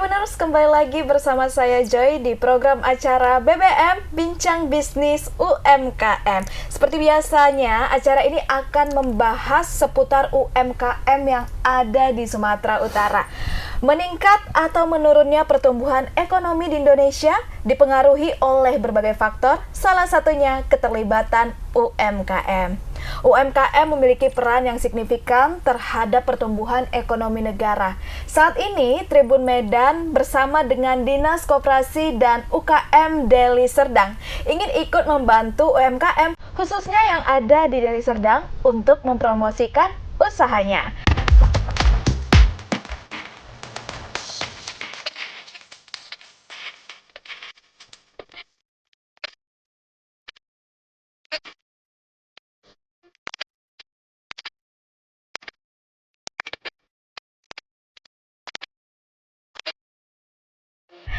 Tribuners, kembali lagi bersama saya Joy di program acara BBM Bincang Bisnis UMKM. Seperti biasanya, acara ini akan membahas seputar UMKM yang ada di Sumatera Utara. Meningkat atau menurunnya pertumbuhan ekonomi di Indonesia dipengaruhi oleh berbagai faktor, salah satunya keterlibatan UMKM. UMKM memiliki peran yang signifikan terhadap pertumbuhan ekonomi negara. Saat ini, Tribun Medan bersama dengan Dinas Koperasi dan UKM Deli Serdang ingin ikut membantu UMKM, khususnya yang ada di Deli Serdang, untuk mempromosikan usahanya.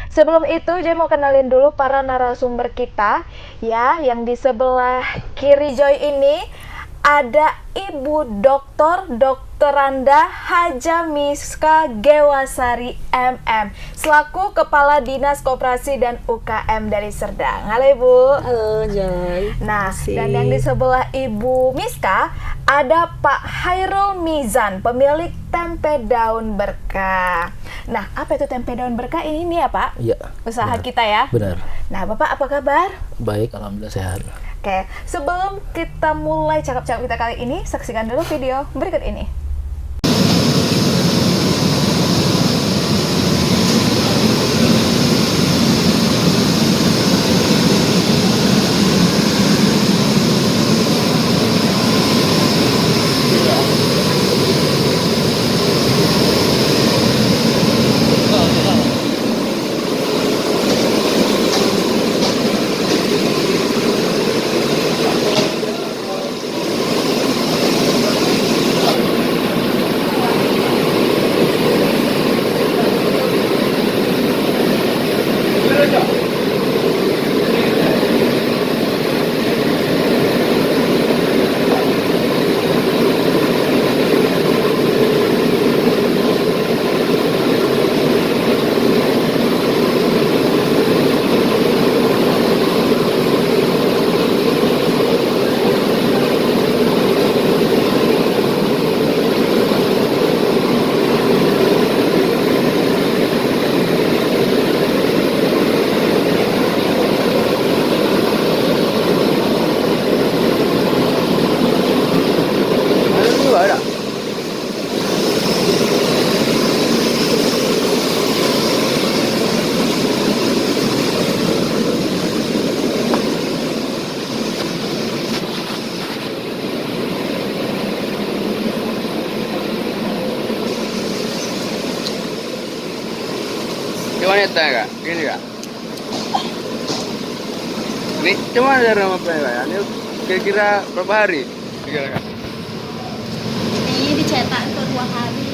Sebelum itu, Joy mau kenalin dulu para narasumber kita ya. Yang di sebelah kiri Joy ini ada Ibu Dokteranda Haja Miska Gewasari MM selaku Kepala Dinas Koperasi dan UKM Deli Serdang. Halo Ibu. Halo Joy. Nah, dan yang di sebelah Ibu Miska ada Pak Hairul Mizan, pemilik Tempe Daun Berkah. Nah, apa itu Tempe Daun Berkah ini nih ya Pak? Iya. Usaha benar, kita ya? Benar. Nah, Bapak apa kabar? Baik, alhamdulillah sehat. Oke, sebelum kita mulai cakap-cakap kita kali ini, saksikan dulu video berikut ini. Gimana ya kak? Gini kak? Ini cuma ada nama kak? Ini kira-kira berapa hari? Kira kak? Ini dicetak untuk 2 hari.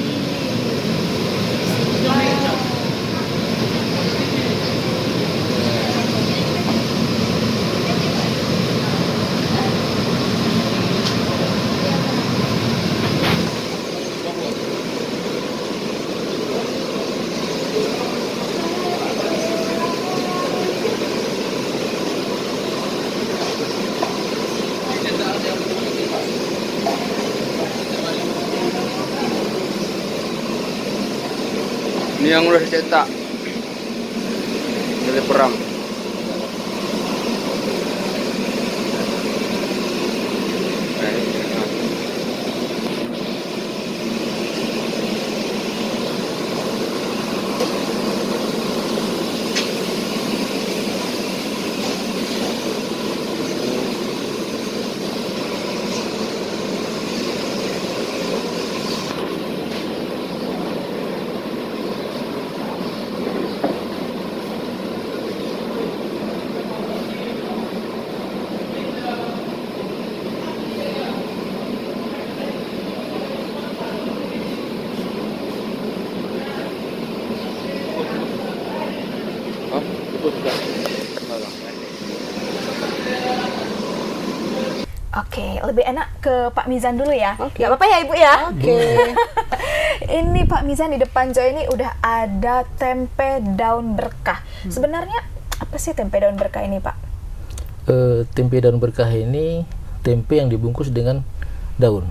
Ini yang udah dicetak dari peram. Oke, lebih enak ke Pak Mizan dulu ya. Oke. Gak apa-apa ya Ibu ya? Oke. Ini Pak Mizan di depan Joy ini udah ada tempe daun berkah. Sebenarnya apa sih tempe daun berkah ini, Pak? Tempe daun berkah ini tempe yang dibungkus dengan daun.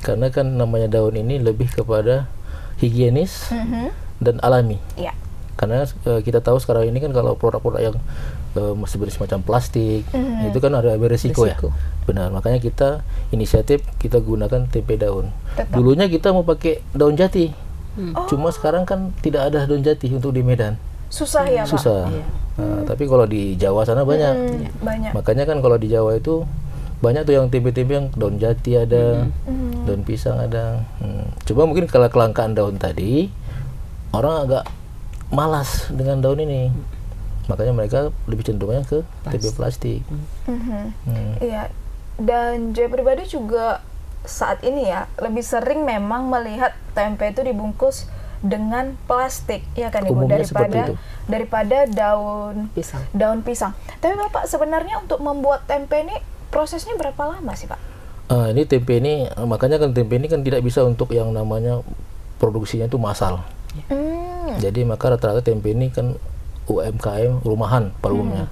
Karena kan namanya daun ini lebih kepada higienis dan alami. Iya. Karena kita tahu sekarang ini kan kalau produk-produk yang masih semacam plastik, itu kan ada beresiko ya. Benar, makanya kita inisiatif kita gunakan tempe daun. Tetap. Dulunya kita mau pakai daun jati, cuma sekarang kan tidak ada daun jati untuk di Medan. Susah ya, Pak? Susah. Nah, tapi kalau di Jawa sana banyak. Banyak. Makanya kan kalau di Jawa itu banyak tuh yang tempe-tempe yang daun jati ada, daun pisang ada. Coba mungkin kalau kelangkaan daun tadi, orang agak malas dengan daun ini. Makanya mereka lebih cenderungnya ke tempe plastik. Iya. Dan Joy pribadi juga saat ini ya lebih sering memang melihat tempe itu dibungkus dengan plastik, ya kan Ibu, Umumnya seperti itu. daripada daun Pisang. pisang. Tapi Bapak sebenarnya untuk membuat tempe ini prosesnya berapa lama sih, Pak? Ini tempe ini, makanya kan tempe ini kan tidak bisa untuk yang namanya produksinya itu massal. Jadi maka rata-rata tempe ini kan UMKM rumahan pada umumnya.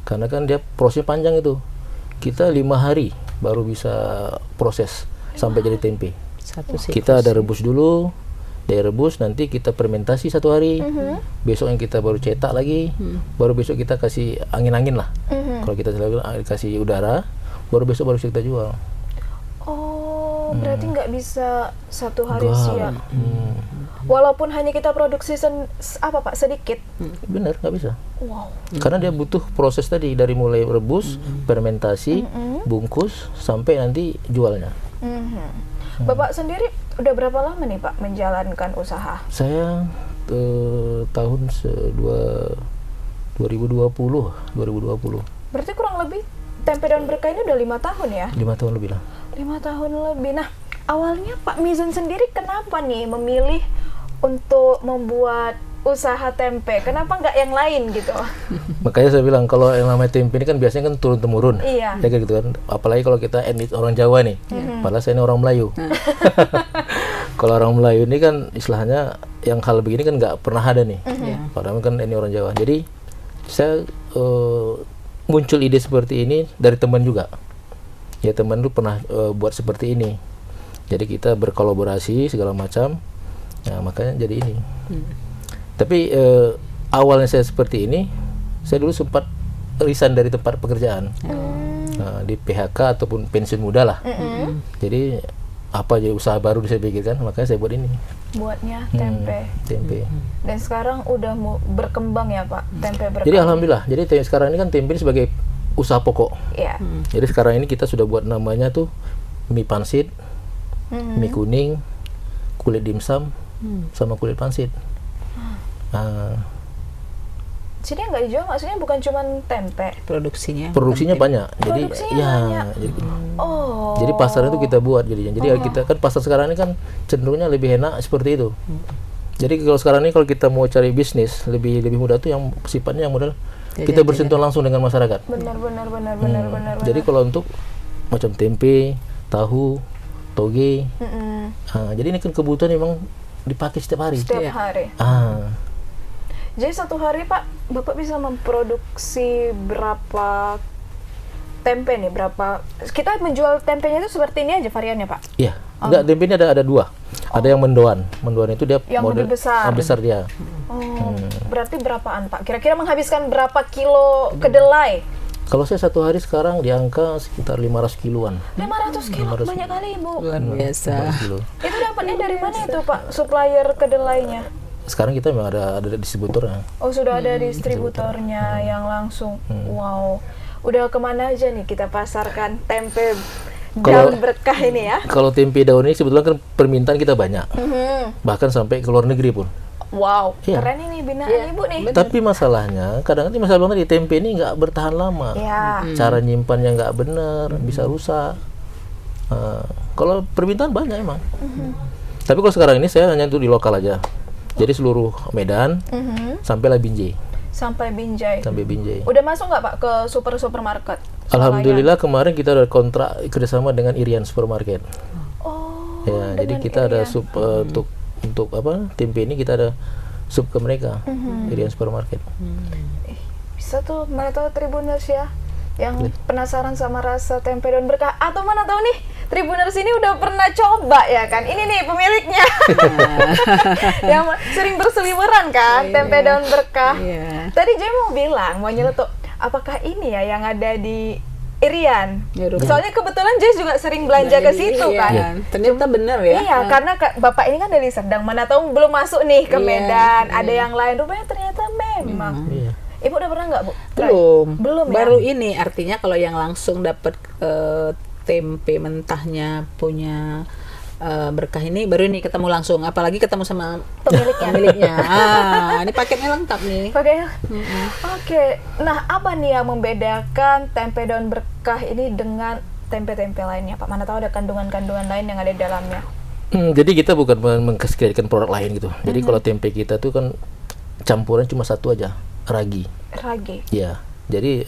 Karena kan dia prosesnya panjang itu. Kita 5 hari baru bisa proses sampai jadi tempe. Satu sih. Kita ada rebus dulu, dari rebus nanti kita fermentasi 1 hari. Besok yang kita baru cetak lagi, baru besok kita kasih angin-angin lah. Kalau kita kasih udara, baru besok baru kita jual. Oh, berarti nggak bisa 1 hari Enggak. siap. Walaupun hanya kita produksi sedikit. Bener, nggak bisa. Wow. Karena dia butuh proses tadi dari mulai rebus, fermentasi, bungkus sampai nanti jualnya. Bapak sendiri udah berapa lama nih Pak menjalankan usaha? Saya tahun 2020. Berarti kurang lebih tempe daun berkah ini udah 5 tahun ya? 5 tahun lebih lah. 5 tahun lebih. Nah, awalnya Pak Mizan sendiri kenapa nih memilih untuk membuat usaha tempe? Kenapa nggak yang lain gitu? Makanya saya bilang kalau yang namanya tempe ini kan biasanya kan turun temurun. Iya. Ya kayak gitu kan. Apalagi kalau kita etnis orang Jawa nih. Padahal saya ini orang Melayu. Kalau orang Melayu ini kan istilahnya yang hal begini kan nggak pernah ada nih. Padahal kan ini orang Jawa. Jadi saya muncul ide seperti ini dari teman juga. Ya teman itu pernah buat seperti ini. Jadi kita berkolaborasi segala macam. Nah, makanya jadi ini. Tapi awalnya saya seperti ini, saya dulu sempat resign dari tempat pekerjaan. Di PHK ataupun pensiun muda lah. Jadi apa jadi usaha baru saya pikirkan, makanya saya buat ini. Buatnya tempe. Tempe. Dan sekarang udah berkembang ya Pak, tempe berkah. Jadi alhamdulillah, jadi sekarang ini kan tempe ini sebagai usaha pokok. Iya. Jadi sekarang ini kita sudah buat namanya tuh mie pansit, mie kuning, kulit dimsum, sama kulit pansit. Jadi yang nggak dijual maksudnya bukan cuma tempe. Produksinya Banyak. Jadi Produksinya banyak. Jadi, Oh. jadi pasarnya itu kita buat jadinya. Jadi kita kan pasar sekarang ini kan cenderungnya lebih enak seperti itu. Jadi kalau sekarang ini kalau kita mau cari bisnis lebih mudah tuh yang sifatnya yang modal kita bersentuhan langsung dengan masyarakat. Benar. Jadi kalau untuk macam tempe, tahu, toge, jadi ini kan kebutuhan memang dipakai setiap hari. Setiap hari. Jadi 1 hari Pak, Bapak bisa memproduksi berapa tempe nih? Berapa? Kita menjual tempenya itu seperti ini aja variannya Pak? Iya. Enggak, tempe ini ada 2. Ada yang mendoan. Mendoan itu dia Yang model lebih besar. besar dia. Berarti berapaan Pak? Kira-kira menghabiskan berapa kilo kedelai? Kalau saya 1 hari sekarang di angka sekitar 500 kiloan. 500 kilo, banyak kali Ibu. luar biasa. 500 kilo. Itu dapatnya dari mana itu Pak, supplier kedelainya? Sekarang kita memang ada distributornya. Oh sudah ada distributornya yang langsung. Wow. Udah kemana aja nih kita pasarkan tempe daun berkah ini ya? Kalau tempe daun ini sebetulnya kan permintaan kita banyak. Bahkan sampai ke luar negeri pun. Wow, Iya. keren ini binaan Ibu nih. Tapi masalahnya kadang-kadang masalah di tempe ini nggak bertahan lama. Ya. Cara nyimpannya nggak benar, bisa rusak. Kalau permintaan banyak emang. Tapi kalau sekarang ini saya hanya untuk di lokal aja. Jadi seluruh Medan sampailah Binjai. Sampai Binjai. Udah masuk nggak Pak ke supermarket? Alhamdulillah kemarin kita udah kontrak kerjasama dengan Irian Supermarket. Oh, Ya, jadi dengan kita ada irian. sub untuk apa? Tempe ini kita ada sub ke mereka. Irian supermarket. Bisa tuh, mana tahu Tribuners ya yang penasaran sama rasa tempe daun berkah, atau mana tahu nih Tribuners ini udah pernah coba ya kan, ini nih pemiliknya yang sering berseliweran kan tempe daun berkah. Tadi Joy mau bilang mau nyeletuk, apakah ini ya yang ada di Irian? Ya, udah. Soalnya kebetulan Joy juga sering belanja ke situ Iya. kan. Ternyata benar ya. Iya, karena Bapak ini kan dari Serdang, mana tahu belum masuk nih ke Iya, Medan, ada yang lain, rupanya ternyata memang. Iya. Ibu udah pernah nggak, Bu? Belum ya? Baru ini, artinya kalau yang langsung dapat tempe mentahnya punya berkah ini baru ini ketemu langsung, apalagi ketemu sama pemiliknya. Ini paketnya lengkap nih. Oke. Nah, apa nih yang membedakan tempe daun berkah ini dengan tempe-tempe lainnya, Pak? Mana tahu ada kandungan-kandungan lain yang ada di dalamnya. Jadi kita bukan mengkreasikan produk lain gitu. Jadi kalau tempe kita tuh kan campuran cuma satu aja, ragi. Ragi. Ya. Jadi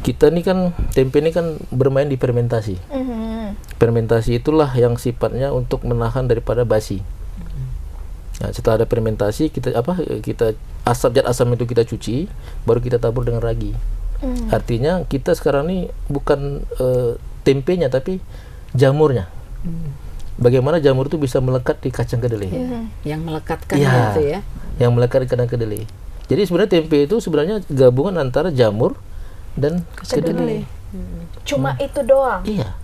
kita nih kan tempe ini kan bermain di fermentasi. Fermentasi itulah yang sifatnya untuk menahan daripada basi. Nah, setelah ada fermentasi kita zat asam itu kita cuci, baru kita tabur dengan ragi. Artinya kita sekarang nih bukan tempenya tapi jamurnya. Bagaimana jamur itu bisa melekat di kacang kedelai? Yang melekatkan Ya, itu ya. yang melekat di kacang kedelai. Jadi sebenarnya tempe itu sebenarnya gabungan antara jamur dan kedelai. Cuma itu doang. Iya.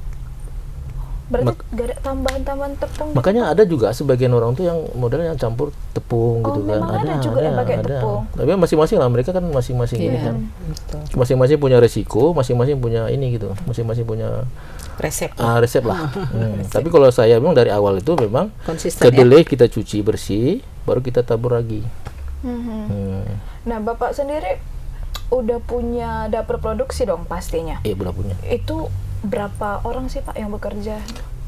Berarti gak ada tambahan-tambahan tepung. Makanya ada juga sebagian orang tuh yang modelnya campur tepung gitu kan. Memang ada juga yang pakai tepung. Tapi masing-masing lah, mereka kan masing-masing ini kan. Betul. Masing-masing punya resiko, masing-masing punya ini gitu. Masing-masing punya Resep. resep lah. Tapi kalau saya memang dari awal itu memang Konsisten kedelai kita cuci bersih, baru kita tabur ragi. Nah, Bapak sendiri udah punya dapur produksi dong pastinya. Iya, udah punya. Itu berapa orang sih, Pak, yang bekerja?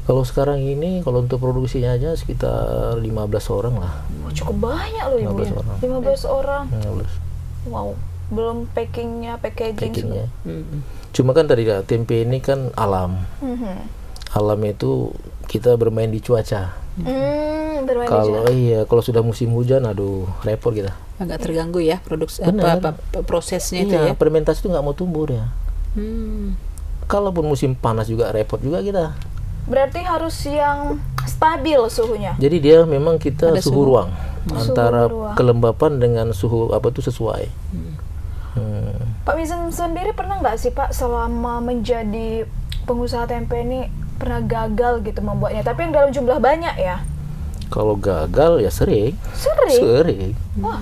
Kalau sekarang ini kalau untuk produksinya aja sekitar 15 orang lah. Oh, cukup banyak loh Ibu 15 ya. orang. 15 orang. 15 Wow. Belum packingnya, packaging packingnya. segala. Cuma kan tadi tempe ini kan alam. Alam itu kita bermain di cuaca. Bermain Kalau kalau sudah musim hujan, aduh repot kita. Agak terganggu ya produksi Benar. prosesnya itu Iya, ya. fermentasi itu nggak mau tumbuh ya. Kalaupun musim panas juga repot juga kita. Berarti harus yang stabil suhunya. Jadi dia memang kita Ada suhu suhu. ruang antara ruang. kelembapan dengan suhu apa itu sesuai. Pak Mizan sendiri pernah nggak sih, Pak, selama menjadi pengusaha tempe ini pernah gagal gitu membuatnya, tapi yang dalam jumlah banyak ya? Kalau gagal ya sering. Sering? Wah.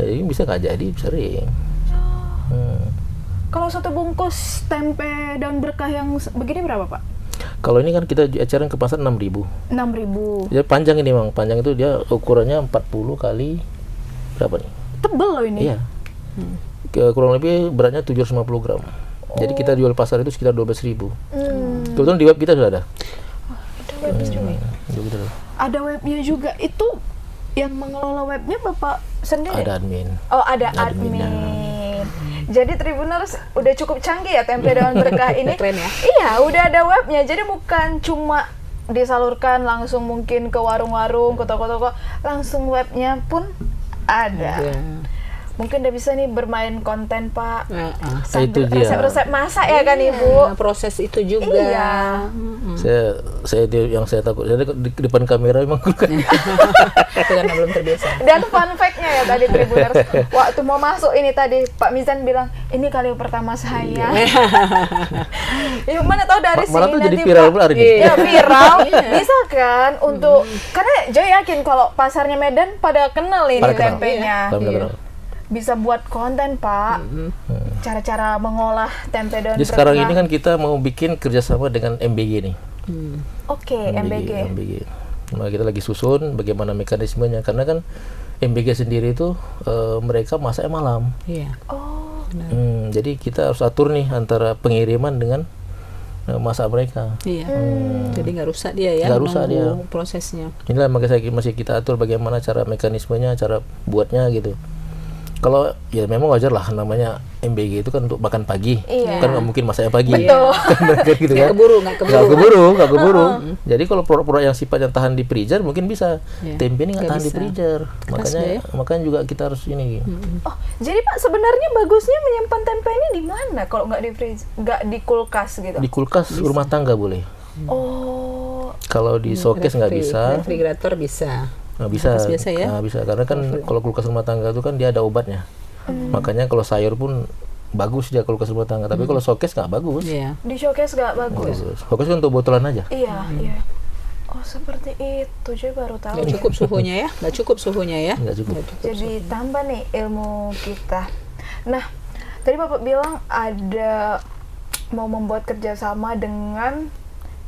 Jadi bisa nggak jadi sering. Kalau satu bungkus tempe daun berkah yang begini berapa, Pak? Kalau ini kan kita eceran ke pasar 6.000. 6.000. Ya panjang ini Bang, panjang itu dia ukurannya 40 kali berapa nih? Tebel loh ini. Iya. Kurang lebih beratnya 750 gram. Jadi kita jual pasar itu sekitar 12.000. Kebetulan di web kita sudah ada. Ada webnya juga. Gitu. Ada webnya juga. Itu yang mengelola webnya Bapak sendiri? Ada admin. Oh, ada Adminnya. admin. Jadi Tribuners udah cukup canggih ya tempe daun berkah ini. Keren ya? Iya, udah ada webnya. Jadi bukan cuma disalurkan langsung mungkin ke warung-warung, ke toko-toko, langsung webnya pun ada. Mungkin udah bisa nih bermain konten, Pak. Itu Sambil dia. resep-resep masak ya kan, Ibu? Proses itu juga. Iya. Yang saya takut saya di depan kamera memang Itu karena belum terbiasa. Dan fun fact-nya ya tadi Tribuners, waktu mau masuk ini tadi Pak Mizan bilang, ini kali pertama saya. Ya mana tahu dari malah sini tuh nanti jadi viral Pak. pula hari ini. Ya viral, bisa kan untuk karena Joy yakin kalau pasarnya Medan pada kenal ini Pada kenal. tempenya. Alhamdulillah. Bisa buat konten, Pak. Cara-cara mengolah tempe daun Jadi sekarang berkah. ini kan kita mau bikin kerjasama dengan MBG nih. Oke, MBG. Nah, kita lagi susun bagaimana mekanismenya karena kan MBG sendiri itu mereka masaknya malam. Iya. Oh, Jadi kita harus atur nih antara pengiriman dengan masak mereka. Iya. Jadi nggak rusak dia ya. Nggak rusak dia. Prosesnya. Inilah makanya masih kita atur bagaimana cara mekanismenya, cara buatnya gitu. Kalau ya memang wajar lah, namanya MBG itu kan untuk makan pagi, Iya. kan nggak mungkin masaknya pagi. Betul. Kan mereka gitu Nggak kan. keburu. Nggak keburu. Jadi kalau produk-produk yang sifatnya tahan di freezer mungkin bisa. Iya. Tempe ini nggak Nggak tahan di bisa. freezer. Keras dia ya. Makanya juga kita harus ini. Oh, jadi Pak sebenarnya bagusnya menyimpan tempe ini di mana kalau nggak di freezer, nggak di kulkas gitu? Di kulkas rumah tangga boleh. Oh, Kalau di showcase nggak bisa. Refrigerator bisa. Nggak bisa. Kulkas biasa ya? Nggak bisa karena kan kalau kulkas rumah tangga itu kan dia ada obatnya. Makanya kalau sayur pun bagus dia kulkas rumah tangga. Tapi kalau showcase nggak bagus. Iya. di showcase nggak bagus. Showcase kan untuk botolan aja. Iya, iya. Oh, seperti itu. Jadi baru tahu. Nggak ya. cukup suhunya ya, nggak cukup suhunya ya. Nggak cukup. Jadi tambah nih ilmu kita. Nah, tadi Bapak bilang ada mau membuat kerjasama dengan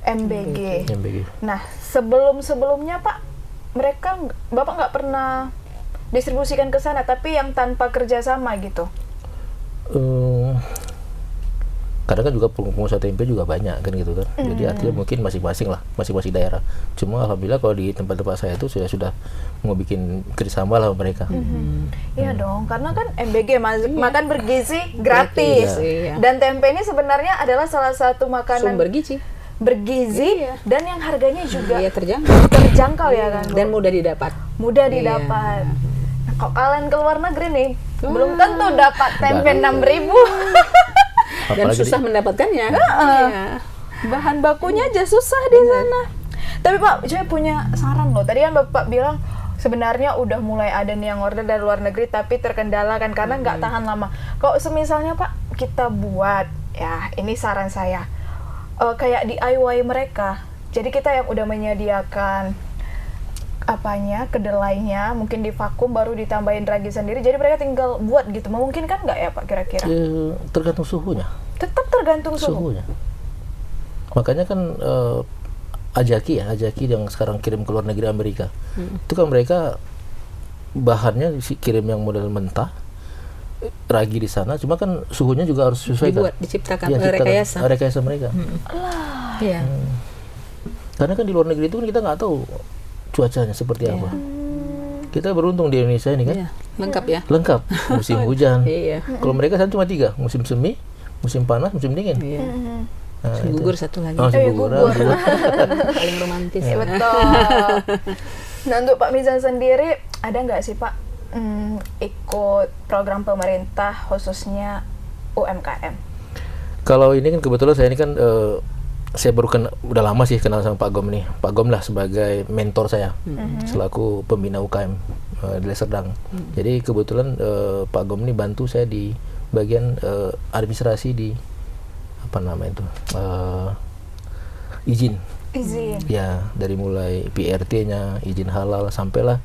MBG. MBG. Nah, sebelumnya Pak, Bapak nggak pernah distribusikan ke sana, tapi yang tanpa kerjasama gitu. Kadang kan juga pengusaha tempe juga banyak kan gitu kan. Jadi artinya mungkin masing-masing lah, masing-masing daerah. Cuma alhamdulillah kalau di tempat-tempat saya itu sudah mau bikin kerjasama lah mereka. Iya dong, karena kan MBG makan bergizi gratis. Iya. Dan tempe ini sebenarnya adalah salah satu makanan Sumber gizi. bergizi dan yang harganya juga Iya, terjangkau terjangkau ya kan, Bu? dan mudah didapat. Mudah didapat. Nah, kalau kalian ke luar negeri nih, belum tentu dapat tempe 6.000. Dan Apalagi susah mendapatkannya. Iya. Bahan bakunya aja susah di sana. Tapi Pak, saya punya saran loh. Tadi kan Bapak bilang sebenarnya udah mulai ada nih yang order dari luar negeri tapi terkendala kan karena nggak tahan lama. Kalau semisalnya Pak kita buat, ya ini saran saya, kayak DIY mereka. Jadi kita yang udah menyediakan kedelainya, mungkin di vakum baru ditambahin ragi sendiri. Jadi mereka tinggal buat gitu. Memungkinkan nggak ya Pak kira-kira? tergantung suhunya. Tetap tergantung suhu. Suhunya. Makanya kan Ajaki yang sekarang kirim ke luar negeri Amerika, itu kan mereka bahannya kirim yang model mentah, ragi di sana, cuma kan suhunya juga harus sesuaikan. Diciptakan Iya, rekayasa mereka. Iya. Karena kan di luar negeri itu kan kita nggak tahu cuacanya seperti apa. Kita beruntung di Indonesia ini kan Iya. Lengkap ya. lengkap, musim hujan. Iya. Kalau mereka kan cuma 3, musim semi, musim panas, musim dingin. Iya. Nah, Musim itu. gugur satu lagi. Oh, musim gugur. gugur. Paling romantis. Ya, betul. Nah, untuk Pak Mizan sendiri, ada nggak sih Pak ikut program pemerintah khususnya UMKM? Kalau ini kan kebetulan saya ini kan saya baru udah lama sih kenal sama Pak Gom nih. Pak Gom lah sebagai mentor saya selaku pembina UKM di Deli Serdang. Jadi kebetulan Pak Gom ini bantu saya di bagian administrasi di apa namanya itu izin. Ya, dari mulai PRT-nya, izin halal, sampailah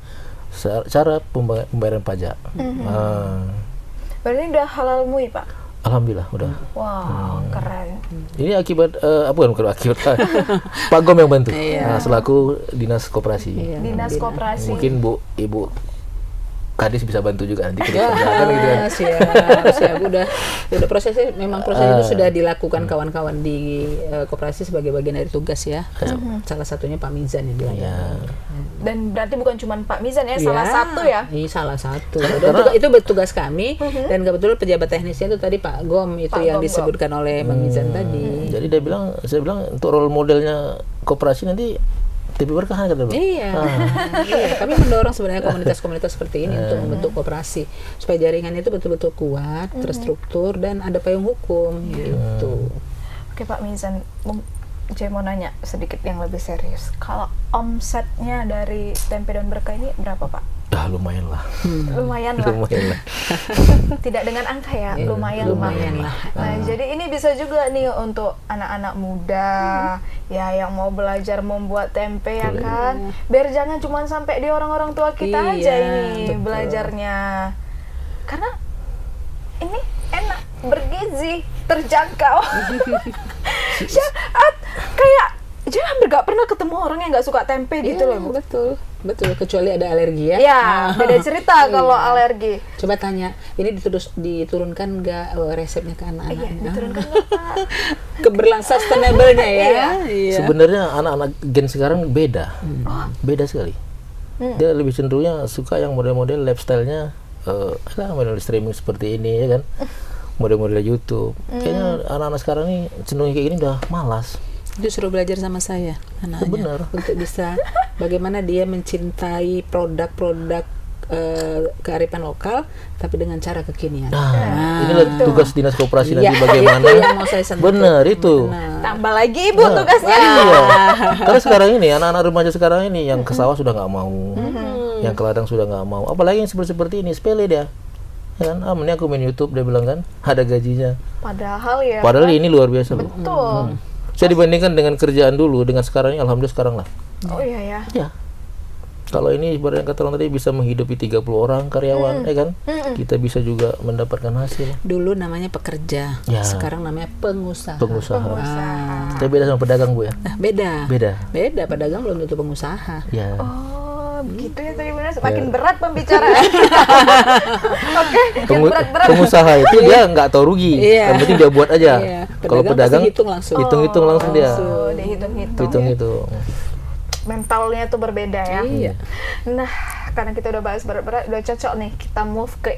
cara pembayaran pajak. Berarti udah halal MUI Pak? Alhamdulillah udah. Wow, keren. Ini akibat bukan akibat Pak Gom yang bantu. Iya. Nah, selaku dinas koperasi. Iya. Dinas koperasi. Mungkin Ibu Kadis bisa bantu juga nanti ke kan gitu kan. Siap. Udah prosesnya memang itu sudah dilakukan kawan-kawan di koperasi sebagai bagian dari tugas ya. Salah satunya Pak Mizan yang bilang. Ya. Dan berarti bukan cuma Pak Mizan ya, Iya. salah satu ya? Iya, salah satu. Dan itu tugas kami dan kebetulan pejabat teknisnya itu tadi Pak Gom itu Pak yang Gom. disebutkan oleh Bang Mizan tadi. Jadi saya bilang untuk role modelnya koperasi nanti TV Berkah kata Bang. Iya, iya. Kami mendorong sebenarnya komunitas-komunitas seperti ini untuk membentuk koperasi supaya jaringannya itu betul-betul kuat, terstruktur dan ada payung hukum gitu. Oke Pak Mizan, saya mau nanya sedikit yang lebih serius. Kalau omsetnya dari Tempe Daun Berkah ini berapa Pak? Lumayan lah. Lumayan lah. Lumayan lah. Tidak dengan angka ya, Iya, lumayan lah. Nah, jadi ini bisa juga nih untuk anak-anak muda ya yang mau belajar membuat tempe ya kan. Biar jangan cuma sampai di orang-orang tua kita Iya, aja ini betul. belajarnya. Karena ini enak, bergizi, terjangkau. Kayak jadi hampir gak pernah ketemu orang yang gak suka tempe gitu loh Bu. Betul, kecuali ada alergi ya. Iya, beda cerita kalau alergi. Coba tanya, ini diturunkan nggak resepnya ke Iya, anak-anak? diturunkan nggak, Pak? Keberlang sustainable-nya ya. Iya. Sebenarnya anak-anak gen sekarang beda. Beda sekali. Dia lebih cenderungnya suka yang model-model lifestyle-nya model streaming seperti ini ya kan, model-model YouTube. Kayaknya anak-anak sekarang nih cenderung kayak gini udah malas. Justru belajar sama saya anaknya Benar. untuk bisa bagaimana dia mencintai produk-produk kearifan lokal tapi dengan cara kekinian. Inilah tugas dinas koperasi nanti Iya, bagaimana. itu yang mau saya sentuh. Benar itu. Tambah lagi Ibu tugasnya. Iya. Karena sekarang ini anak-anak remaja sekarang ini yang ke sawah sudah nggak mau, yang ke ladang sudah nggak mau. Apalagi yang seperti ini sepele dia. Ya kan, ini aku main YouTube dia bilang kan ada gajinya. Padahal ya. Padahal ini luar biasa loh. Betul. Saya dibandingkan dengan kerjaan dulu dengan sekarang ini, alhamdulillah sekarang lah. Oh iya ya. Ya. Kalau ini ibaratnya kata orang tadi bisa menghidupi 30 orang karyawan, ya kan? Kita bisa juga mendapatkan hasil. Dulu namanya pekerja, Ya. sekarang namanya pengusaha. Pengusaha. Tapi beda sama pedagang Bu ya. Nah, beda. Beda. Pedagang belum tentu pengusaha. Ya. Oh, begitu ya tadi benar. Semakin berat pembicaraan. Oke, yang berat-berat. Pengusaha itu dia nggak tahu rugi, Iya. yang penting dia buat aja. Iya. Kalau pedagang pasti hitung langsung. hitung langsung dia. Oh, dihitung-hitung. Hitung-hitung. Mentalnya tuh berbeda ya. Iya. Nah, karena kita udah bahas berat-berat, udah cocok nih kita move ke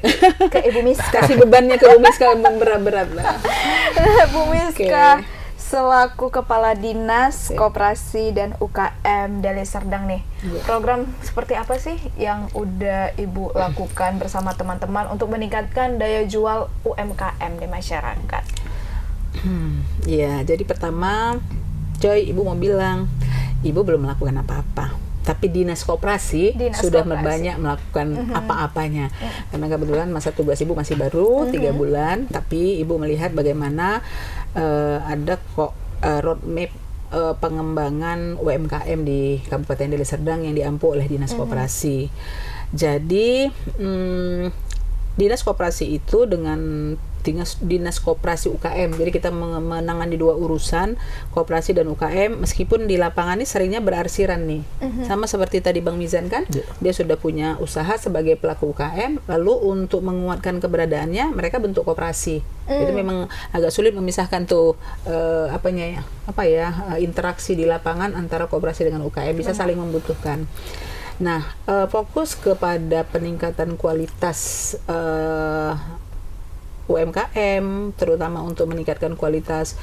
Ibu Miska. Kasih bebannya ke Umi sekali berat-berat lah. Bu Miska selaku Kepala Dinas Koperasi dan UKM Deli Serdang nih. Program seperti apa sih yang udah Ibu lakukan bersama teman-teman untuk meningkatkan daya jual UMKM di masyarakat? Iya, jadi pertama, Coy, Ibu mau bilang, Ibu belum melakukan apa-apa. Tapi Dinas Koperasi sudah banyak melakukan apa-apanya. Karena kebetulan masa tugas Ibu masih baru 3 bulan, tapi Ibu melihat bagaimana ada kok roadmap pengembangan UMKM di Kabupaten Deli Serdang yang diampu oleh Dinas Koperasi. Jadi Dinas Koperasi itu dengan Dinas Koperasi UKM. Jadi kita menangani dua urusan, koperasi dan UKM, meskipun di lapangan ini seringnya berarsiran nih. Sama seperti tadi Bang Mizan kan, dia sudah punya usaha sebagai pelaku UKM, lalu untuk menguatkan keberadaannya mereka bentuk koperasi. Jadi memang agak sulit memisahkan tuh interaksi di lapangan antara koperasi dengan UKM, bisa saling membutuhkan. Nah, fokus kepada peningkatan kualitas UMKM, terutama untuk meningkatkan kualitas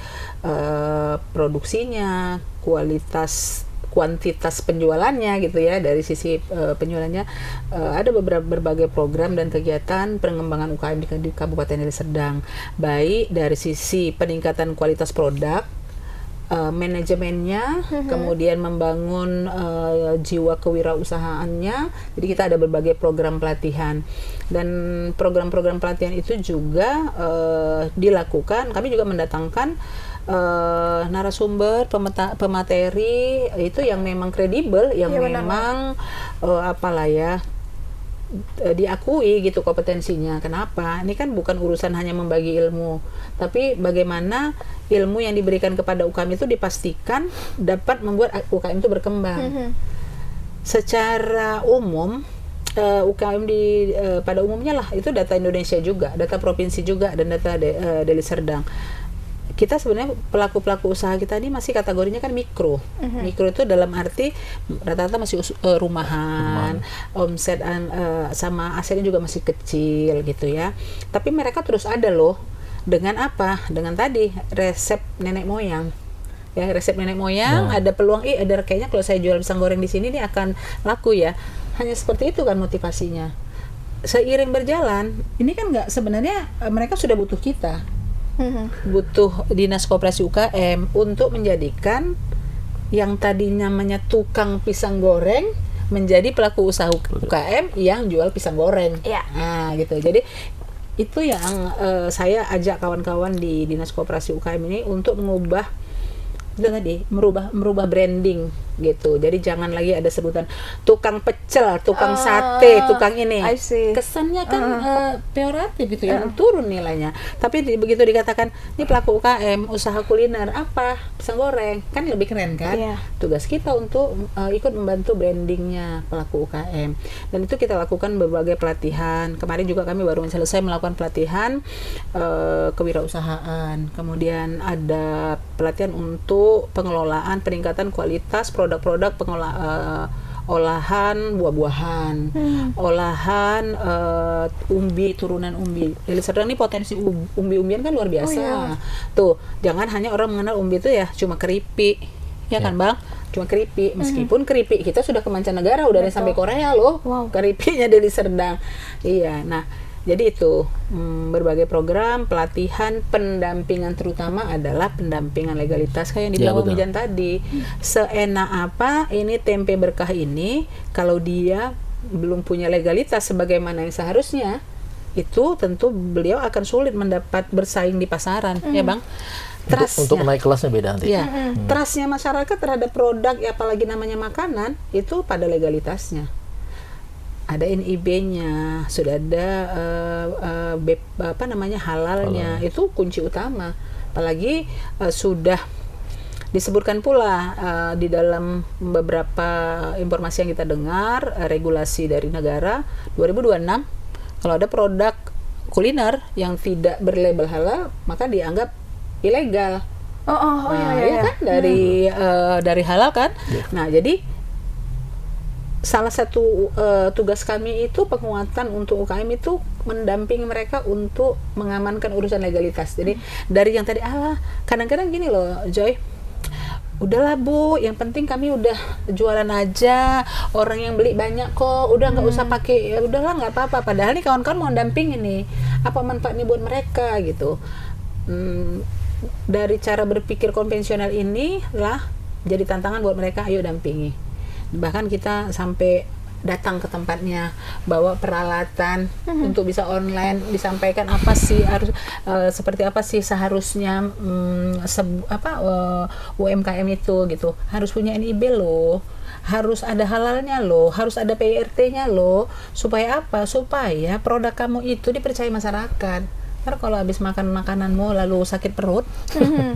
produksinya, kuantitas penjualannya gitu ya, dari sisi penjualannya ada berbagai program dan kegiatan pengembangan UKM di Kabupaten Deli Serdang, baik dari sisi peningkatan kualitas produk, manajemennya, kemudian membangun jiwa kewirausahaannya. Jadi kita ada berbagai program pelatihan, dan program-program pelatihan itu juga dilakukan. Kami juga mendatangkan narasumber, pemateri itu yang memang kredibel, yang memang diakui gitu kompetensinya. Kenapa? Ini kan bukan urusan hanya membagi ilmu, tapi bagaimana ilmu yang diberikan kepada UKM itu dipastikan dapat membuat UKM itu berkembang. Secara umum UKM pada umumnya lah itu data Indonesia juga, data provinsi juga, dan data Deli Serdang. Kita sebenarnya pelaku-pelaku usaha kita ini masih kategorinya kan mikro. Mikro itu dalam arti rata-rata masih rumahan, omset sama asetnya juga masih kecil gitu ya. Tapi mereka terus ada loh. Dengan apa? Dengan tadi resep nenek moyang. Ya, resep nenek moyang, ada peluang ada kayaknya kalau saya jual pisang goreng di sini ini akan laku ya. Hanya seperti itu kan motivasinya. Seiring berjalan, ini kan sebenarnya mereka sudah butuh kita. Butuh Dinas Koperasi UKM untuk menjadikan yang tadinya namanya tukang pisang goreng menjadi pelaku usaha UKM yang jual pisang goreng. Nah, gitu. Jadi itu yang saya ajak kawan-kawan di Dinas Koperasi UKM ini untuk mengubah itu tadi, merubah branding gitu. Jadi jangan lagi ada sebutan tukang pecel, tukang sate, tukang ini. Kesannya kan peoratif gitu ya, turun nilainya. Tapi begitu dikatakan ini pelaku UKM, usaha kuliner apa, pisang goreng, kan lebih keren kan? Tugas kita untuk ikut membantu brandingnya pelaku UKM. Dan itu kita lakukan berbagai pelatihan. Kemarin juga kami baru selesai melakukan pelatihan kewirausahaan. Kemudian ada pelatihan untuk pengelolaan, peningkatan kualitas produk-produk olahan buah-buahan, olahan umbi, turunan umbi. Deli Serdang ini potensi umbi-umbian kan luar biasa. Tuh, jangan hanya orang mengenal umbi itu ya cuma keripik, ya kan Bang? Cuma keripik, meskipun keripik kita sudah ke mancanegara, udah ada sampai Korea loh. Keripiknya Deli Serdang. Iya, nah jadi itu berbagai program pelatihan pendampingan, terutama adalah pendampingan legalitas kayak yang dibilang Mijan tadi. Seenak apa ini tempe berkah ini kalau dia belum punya legalitas sebagaimana yang seharusnya, itu tentu beliau akan sulit mendapat bersaing di pasaran, ya Bang. Untuk naik kelasnya beda nanti. Ya, trustnya masyarakat terhadap produk, ya apalagi namanya makanan, itu pada legalitasnya. Ada NIB-nya, sudah ada halalnya. Itu kunci utama. Apalagi sudah disebutkan pula di dalam beberapa informasi yang kita dengar, regulasi dari negara 2026, kalau ada produk kuliner yang tidak berlabel halal maka dianggap ilegal. Iya kan, dari halal kan. Nah, jadi salah satu tugas kami itu penguatan untuk UKM itu mendampingi mereka untuk mengamankan urusan legalitas. Jadi dari yang tadi kadang-kadang gini loh Joy, udahlah Bu, yang penting kami udah jualan aja, orang yang beli banyak kok, udah nggak usah pakai, ya udahlah nggak apa-apa. Padahal nih kawan-kawan mau dampingin nih, apa manfaatnya buat mereka gitu. Dari cara berpikir konvensional inilah jadi tantangan buat mereka, ayo dampingi. Bahkan kita sampai datang ke tempatnya, bawa peralatan untuk bisa online, disampaikan apa sih harus seperti apa sih seharusnya UMKM itu gitu, harus punya NIB loh, harus ada halalnya loh, harus ada PIRT-nya loh, supaya apa? Supaya produk kamu itu dipercaya masyarakat. Karena kalau habis makan makananmu lalu sakit perut,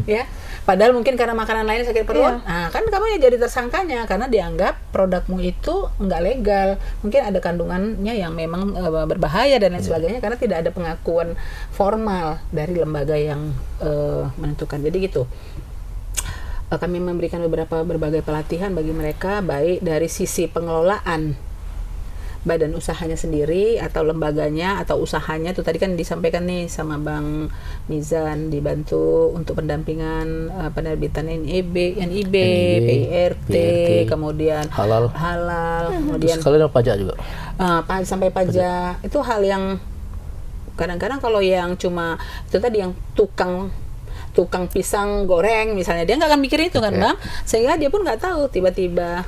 ya, padahal mungkin karena makanan lain sakit perut, nah kan kamu yang jadi tersangkanya karena dianggap produkmu itu nggak legal, mungkin ada kandungannya yang memang berbahaya dan lain sebagainya karena tidak ada pengakuan formal dari lembaga yang menentukan. Jadi gitu. Kami memberikan berbagai pelatihan bagi mereka, baik dari sisi pengelolaan badan usahanya sendiri atau lembaganya atau usahanya. Itu tadi kan disampaikan nih sama Bang Mizan, dibantu untuk pendampingan penerbitan NIB, PIRT, kemudian halal, kemudian sekalian pajak juga. Sampai pajak. Itu hal yang kadang-kadang kalau yang cuma itu tadi yang tukang pisang goreng misalnya, dia nggak akan mikir itu kan Bang, sehingga dia pun nggak tahu tiba-tiba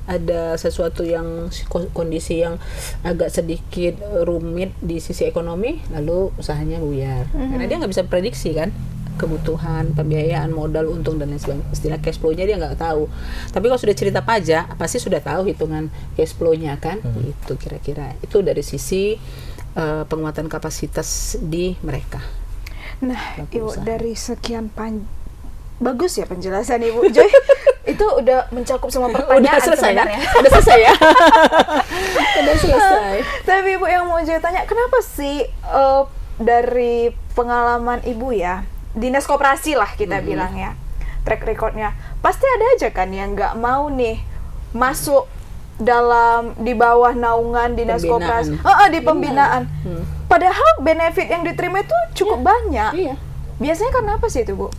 ada sesuatu yang kondisi yang agak sedikit rumit di sisi ekonomi, lalu usahanya buyar. Karena dia nggak bisa prediksi kan kebutuhan, pembiayaan, modal, untung dan lain sebagainya. Istilah cash flow-nya dia nggak tahu. Tapi kalau sudah cerita pajak, pasti sudah tahu hitungan cash flow-nya kan. Itu kira-kira. Itu dari sisi penguatan kapasitas di mereka. Nah, Ibu, dari sekian bagus ya penjelasan Ibu Joy. Itu udah mencakup semua pertanyaan sebenarnya. Udah selesai ya? Udah selesai. Tapi Ibu, yang mau Joy tanya, kenapa sih dari pengalaman Ibu ya, dinas koperasi lah kita bilang ya, track recordnya, pasti ada aja kan yang nggak mau nih masuk di bawah naungan dinas koperasi, di pembinaan. Padahal benefit yang diterima itu cukup banyak. Iya. Biasanya karena apa sih itu Bu?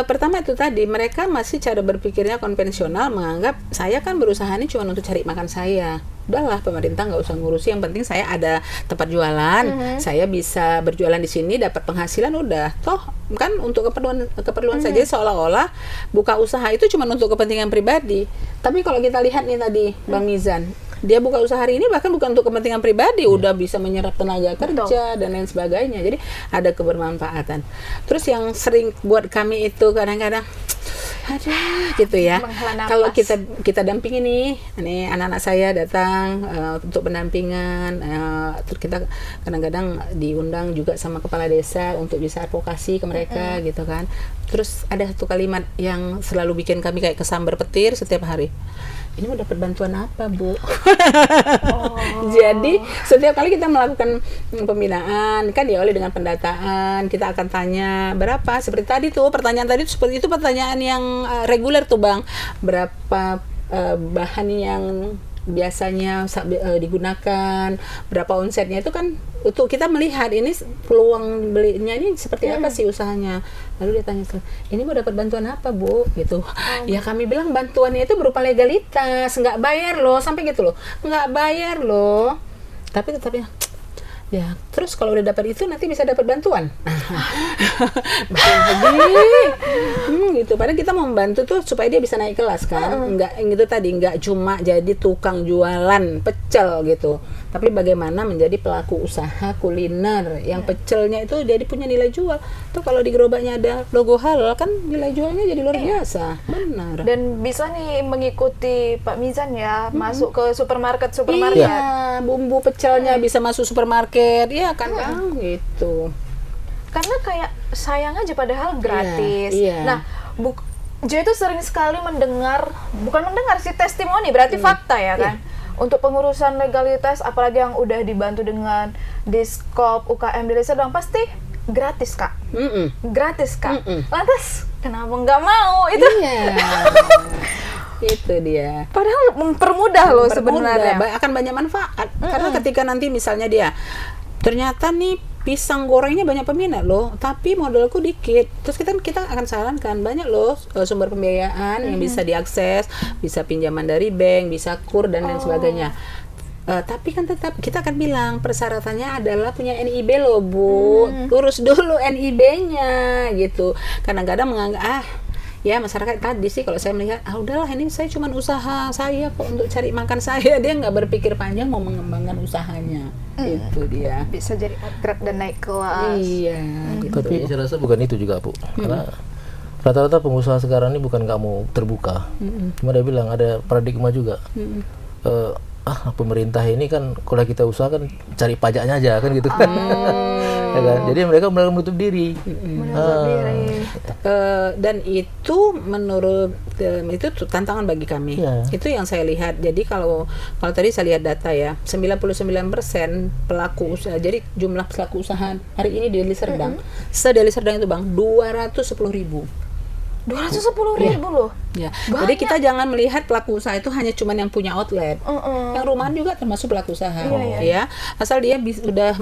Pertama itu tadi, mereka masih cara berpikirnya konvensional, menganggap saya kan berusaha ini cuma untuk cari makan saya. Udahlah, pemerintah nggak usah ngurusi, yang penting saya ada tempat jualan, saya bisa berjualan di sini, dapat penghasilan, udah. Toh kan untuk keperluan saja, seolah-olah buka usaha itu cuma untuk kepentingan pribadi. Tapi kalau kita lihat nih tadi, Bang Mizan, dia buka usaha hari ini bahkan bukan untuk kepentingan pribadi, udah bisa menyerap tenaga kerja dan lain sebagainya. Jadi ada kebermanfaatan. Terus yang sering buat kami itu kadang-kadang gitu ya. Kalau kita dampingi nih anak-anak saya datang untuk pendampingan, terus kita kadang-kadang diundang juga sama kepala desa untuk bisa advokasi ke mereka gitu kan. Terus ada satu kalimat yang selalu bikin kami kayak kesambar petir setiap hari. Ini mau dapat bantuan apa, Bu? Jadi setiap kali kita melakukan pembinaan kan diawali dengan pendataan, kita akan tanya berapa, seperti tadi tuh pertanyaan tadi seperti itu, pertanyaan yang reguler tuh Bang, berapa bahan yang biasanya digunakan, berapa omsetnya, itu kan untuk kita melihat ini peluang belinya ini seperti apa sih usahanya. Lalu dia tanya, ini mau dapat bantuan apa Bu? Gitu. Ya kami bilang bantuannya itu berupa legalitas, nggak bayar loh, sampai gitu loh, nggak bayar loh. Tapi tetapnya ya, terus kalau udah dapat itu nanti bisa dapat bantuan. Gitu. Padahal kita mau membantu tuh supaya dia bisa naik kelas kan. Enggak gitu tadi, enggak cuma jadi tukang jualan pecel gitu. Tapi bagaimana menjadi pelaku usaha kuliner yang pecelnya itu jadi punya nilai jual. Tuh kalau di gerobaknya ada logo halal kan nilai jualnya jadi luar biasa. Benar. Dan bisa nih mengikuti Pak Mizan ya, masuk ke supermarket. Iya, bumbu pecelnya bisa masuk supermarket, ya kan Bang, gitu. Karena kayak sayang aja padahal gratis. Iya. Nah, Joy itu sering sekali bukan mendengar sih, testimoni, berarti fakta ya kan? Untuk pengurusan legalitas, apalagi yang udah dibantu dengan Diskop UKM Deli Serdang, pasti gratis Kak. Gratis Kak. Lantas kenapa nggak mau? Itu itu dia. padahal mempermudah loh sebenarnya. Akan banyak manfaat. Karena ketika nanti misalnya dia ternyata nih pisang gorengnya banyak peminat loh, tapi modalku dikit. Terus kita akan sarankan banyak loh sumber pembiayaan yang bisa diakses, bisa pinjaman dari bank, bisa KUR dan lain sebagainya. Tapi kan tetap kita akan bilang persyaratannya adalah punya NIB loh Bu, urus dulu NIB-nya gitu. Kadang-kadang menganggap ya masyarakat tadi sih kalau saya melihat udahlah ini saya cuma usaha saya kok untuk cari makan saya, dia nggak berpikir panjang mau mengembangkan usahanya. Itu dia Bisa jadi upgrade dan naik kelas. iya gitu. Tapi saya rasa bukan itu juga Bu, karena rata-rata pengusaha sekarang ini bukan nggak mau terbuka, cuma dia bilang ada paradigma juga. Pemerintah ini kan kalau kita usaha kan cari pajaknya aja kan gitu kan. Ya kan? Jadi mereka menutup diri. Dan itu menurut itu tantangan bagi kami. Itu yang saya lihat. Jadi kalau tadi saya lihat data ya, 99% pelaku usaha. Jadi jumlah pelaku usaha hari ini di Deli Serdang, se-Deli Serdang itu Bang 210.000. 210.000 loh. Ya. Jadi kita jangan melihat pelaku usaha itu hanya cuman yang punya outlet. Yang rumahan juga termasuk pelaku usaha. Ya. Asal dia sudah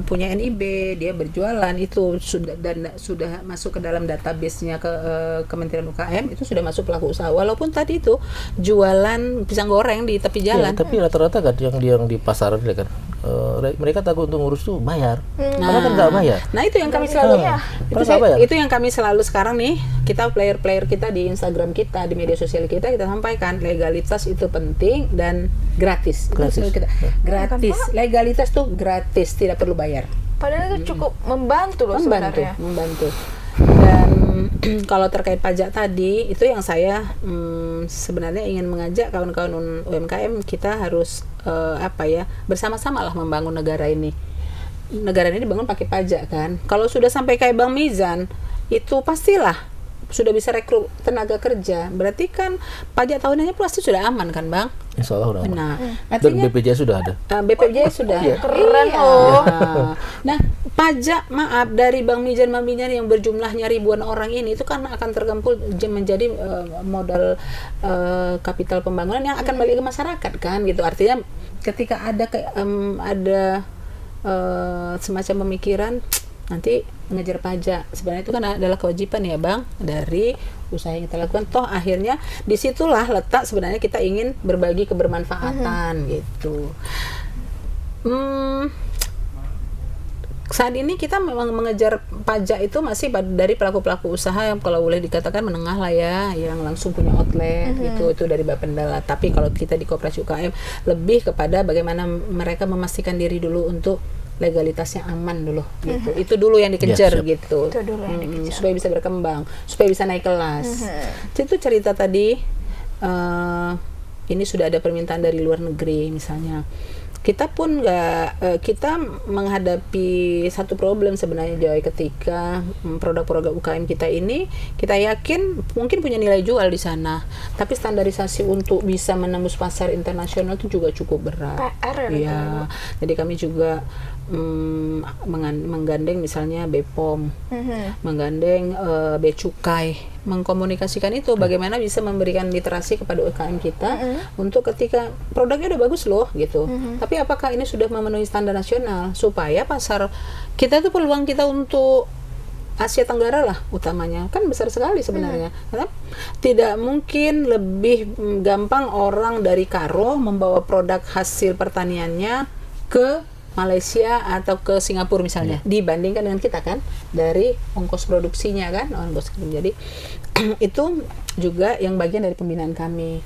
punya NIB, dia berjualan itu sudah masuk ke dalam database-nya ke Kementerian UKM, itu sudah masuk pelaku usaha. Walaupun tadi itu jualan pisang goreng di tepi jalan. Tapi rata-rata kan yang di pasaran kan mereka takut untuk ngurus tuh bayar. Karena kan nggak bayar. Nah, itu yang kami selalu itu yang kami selalu sekarang nih, kita player kita di Instagram kita, di media sosial kita sampaikan legalitas itu penting dan gratis. Gratis. Legalitas tuh gratis, tidak perlu bayar. Padahal itu cukup membantu loh sebenarnya. Membantu. Dan kalau terkait pajak tadi, itu yang saya sebenarnya ingin mengajak kawan-kawan UMKM, kita harus bersama-sama lah membangun negara ini. Negara ini dibangun pakai pajak kan. Kalau sudah sampai kayak Bang Mizan, itu pastilah sudah bisa rekrut tenaga kerja, berarti kan pajak tahunannya pasti sudah aman kan Bang? Insya Allah udah aman. Nah, dan BPJS sudah ada. BPJS sudah. Keren Nah, pajak dari Bang Mizan yang berjumlahnya ribuan orang ini itu kan akan terkumpul menjadi modal kapital pembangunan yang akan balik ke masyarakat kan gitu. Artinya ketika ada semacam pemikiran nanti mengejar pajak, sebenarnya itu kan adalah kewajiban ya Bang dari usaha yang kita lakukan. Toh akhirnya disitulah letak sebenarnya kita ingin berbagi kebermanfaatan gitu. Saat ini kita memang mengejar pajak itu masih dari pelaku-pelaku usaha yang kalau boleh dikatakan menengah lah ya, yang langsung punya outlet itu dari Bapendala. Tapi kalau kita di Koperasi UKM lebih kepada bagaimana mereka memastikan diri dulu untuk legalitasnya aman dulu gitu. Itu dulu yang dikejar gitu. Itu dulu yang dikejar. Supaya bisa berkembang, supaya bisa naik kelas. Itu cerita tadi ini sudah ada permintaan dari luar negeri misalnya. Kita pun kita menghadapi satu problem sebenarnya Joy, ketika produk-produk UKM kita ini kita yakin mungkin punya nilai jual di sana, tapi standarisasi untuk bisa menembus pasar internasional itu juga cukup berat. PR ya. Jadi kami juga menggandeng misalnya BPOM, menggandeng Bea Cukai mengkomunikasikan itu, bagaimana bisa memberikan literasi kepada UKM kita untuk ketika produknya udah bagus loh gitu. Tapi apakah ini sudah memenuhi standar nasional supaya pasar kita tuh, peluang kita untuk Asia Tenggara lah utamanya kan besar sekali sebenarnya. Karena tidak mungkin lebih gampang orang dari Karo membawa produk hasil pertaniannya ke Malaysia atau ke Singapura misalnya dibandingkan dengan kita kan dari ongkos produksinya kan, jadi itu juga yang bagian dari pembinaan kami.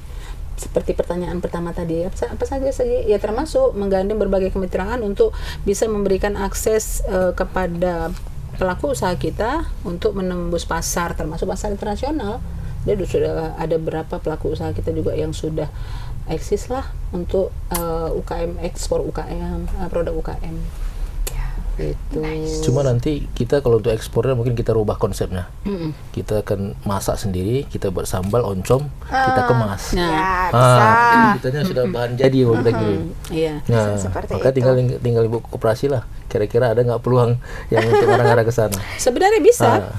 Seperti pertanyaan pertama tadi, apa saja ya, termasuk menggandeng berbagai kemitraan untuk bisa memberikan akses kepada pelaku usaha kita untuk menembus pasar, termasuk pasar internasional. Jadi sudah ada berapa pelaku usaha kita juga yang sudah eksis lah untuk UKM, ekspor UKM, produk UKM. Gitu. Cuma nanti kita kalau untuk ekspornya mungkin kita rubah konsepnya. Kita akan masak sendiri, kita buat sambal, oncom, kita kemas. Ya, bisa. Kitanya sudah bahan jadi kita kirim. Iya. Nah, Seperti maka itu. tinggal ibu koperasi lah. Kira-kira ada nggak peluang yang untuk arah-arah ke sana? Sebenarnya bisa.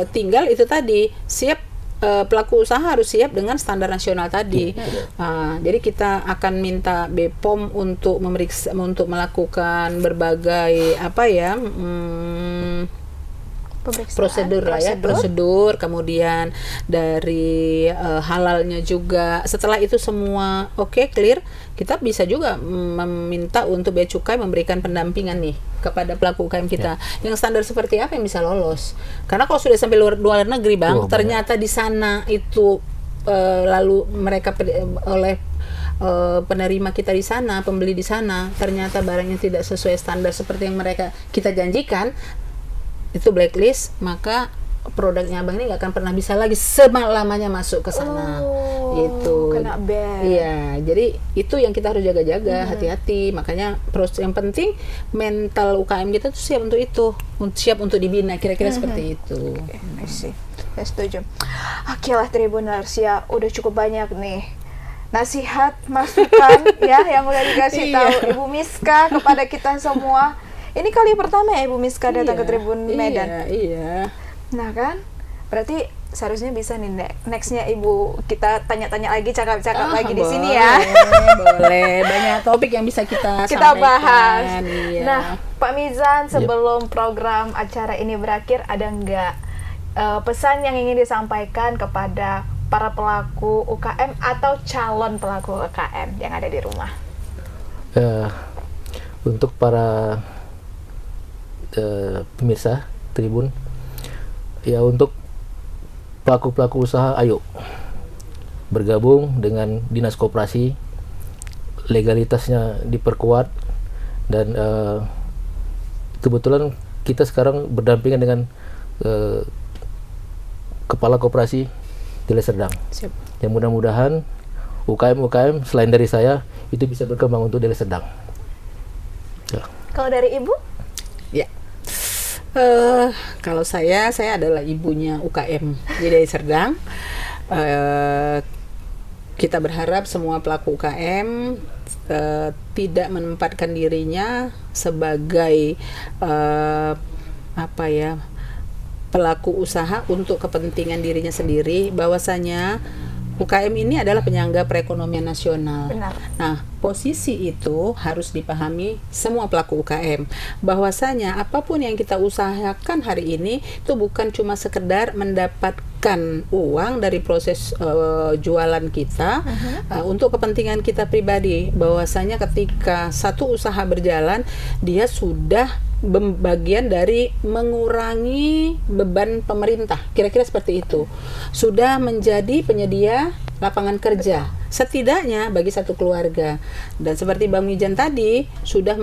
Tinggal itu tadi siap. Pelaku usaha harus siap dengan standar nasional tadi. Jadi kita akan minta BPOM untuk memeriksa, untuk melakukan berbagai prosedur, kemudian dari halalnya juga. Setelah itu semua clear, kita bisa juga meminta untuk Bea Cukai memberikan pendampingan nih kepada pelaku UKM kita. Yang standar seperti apa yang bisa lolos? Karena kalau sudah sampai luar negeri, Bang, ternyata di sana itu lalu mereka oleh penerima kita di sana, pembeli di sana, ternyata barangnya tidak sesuai standar seperti yang kita janjikan, itu blacklist, maka produknya Abang ini nggak akan pernah bisa lagi selamanya masuk ke sana. Itu kena ban. Iya, jadi itu yang kita harus jaga-jaga, hati-hati. Makanya yang penting mental UKM kita tuh siap untuk itu, siap untuk dibina, kira-kira seperti itu. Sih, saya setuju. Oke lah Tribuners, ya udah cukup banyak nih nasihat, masukan ya yang udah dikasih tahu Ibu Miska kepada kita semua. Ini kali pertama ya Ibu Miska datang ke Tribun Medan. Iya. Nah kan, berarti seharusnya bisa nih nextnya Ibu kita tanya-tanya lagi, cakap-cakap lagi di sini ya. Boleh, banyak topik yang bisa kita sampaikan. Bahas. Iya. Nah, Pak Mizan, sebelum program acara ini berakhir, ada nggak pesan yang ingin disampaikan kepada para pelaku UKM atau calon pelaku UKM yang ada di rumah? Untuk para pemirsa Tribun, ya untuk pelaku-pelaku usaha, ayo bergabung dengan Dinas Koperasi, legalitasnya diperkuat, dan kebetulan kita sekarang berdampingan dengan Kepala Koperasi Deli Serdang. Siap. Yang mudah-mudahan UKM selain dari saya itu bisa berkembang untuk Deli Serdang. Ya. Kalau dari Ibu? Ya. Kalau saya adalah ibunya UKM di Deli Serdang. Kita berharap semua pelaku UKM tidak menempatkan dirinya sebagai pelaku usaha untuk kepentingan dirinya sendiri, bahwasanya UKM ini adalah penyangga perekonomian nasional. Benar. Nah, posisi itu harus dipahami semua pelaku UKM, bahwasanya apapun yang kita usahakan hari ini itu bukan cuma sekedar mendapatkan uang dari proses jualan kita untuk kepentingan kita pribadi, bahwasanya ketika satu usaha berjalan, dia sudah bagian dari mengurangi beban pemerintah, kira-kira seperti itu. Sudah menjadi penyedia lapangan kerja, setidaknya bagi satu keluarga. Dan seperti Bang Mijan tadi, sudah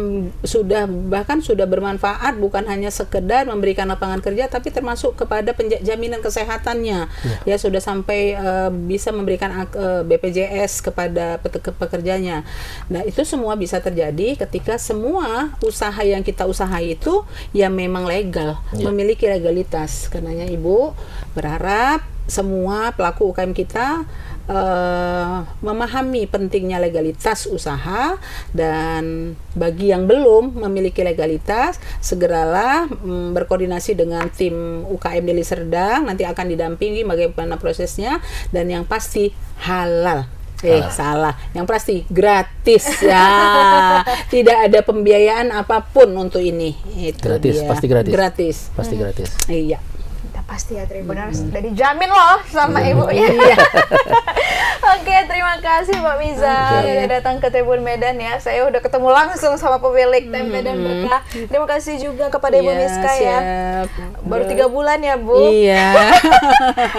bermanfaat, bukan hanya sekedar memberikan lapangan kerja, tapi termasuk kepada jaminan kesehatannya. Ya sudah sampai bisa memberikan BPJS kepada pekerjanya. Nah, itu semua bisa terjadi ketika semua usaha yang kita usahai itu ya memang legal, memiliki legalitas. Karenanya Ibu berharap semua pelaku UKM kita memahami pentingnya legalitas usaha, dan bagi yang belum memiliki legalitas segeralah berkoordinasi dengan tim UKM Deli Serdang, nanti akan didampingi bagaimana prosesnya, dan yang pasti halal. Salah. Yang pasti gratis ya. Tidak ada pembiayaan apapun untuk ini. Itu Gratis, dia. pasti gratis. Gratis. Pasti gratis. Iya. Kita pasti ya Tribuners, udah dijamin loh sama ibu ya. Oke, terima kasih Pak Mizan udah datang ke Tribun Medan ya. Saya udah ketemu langsung sama pemilik tempe dan berkah. Terima kasih juga kepada Ibu Iya, Miska ya. siap. Baru 3 bulan ya Bu. Iya.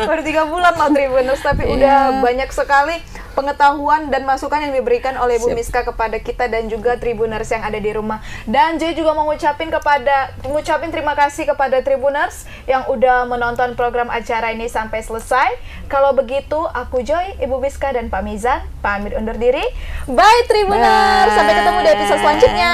Baru 3 bulan loh Tribuners, tapi udah banyak sekali pengetahuan dan masukan yang diberikan oleh Bu Miska kepada kita dan juga Tribuners yang ada di rumah. Dan Joy juga mau ngucapin terima kasih kepada Tribuners yang udah menonton program acara ini sampai selesai. Kalau begitu, aku Joy, Ibu Miska dan Pak Mizan pamit undur diri. Bye Tribuners, sampai ketemu di episode selanjutnya.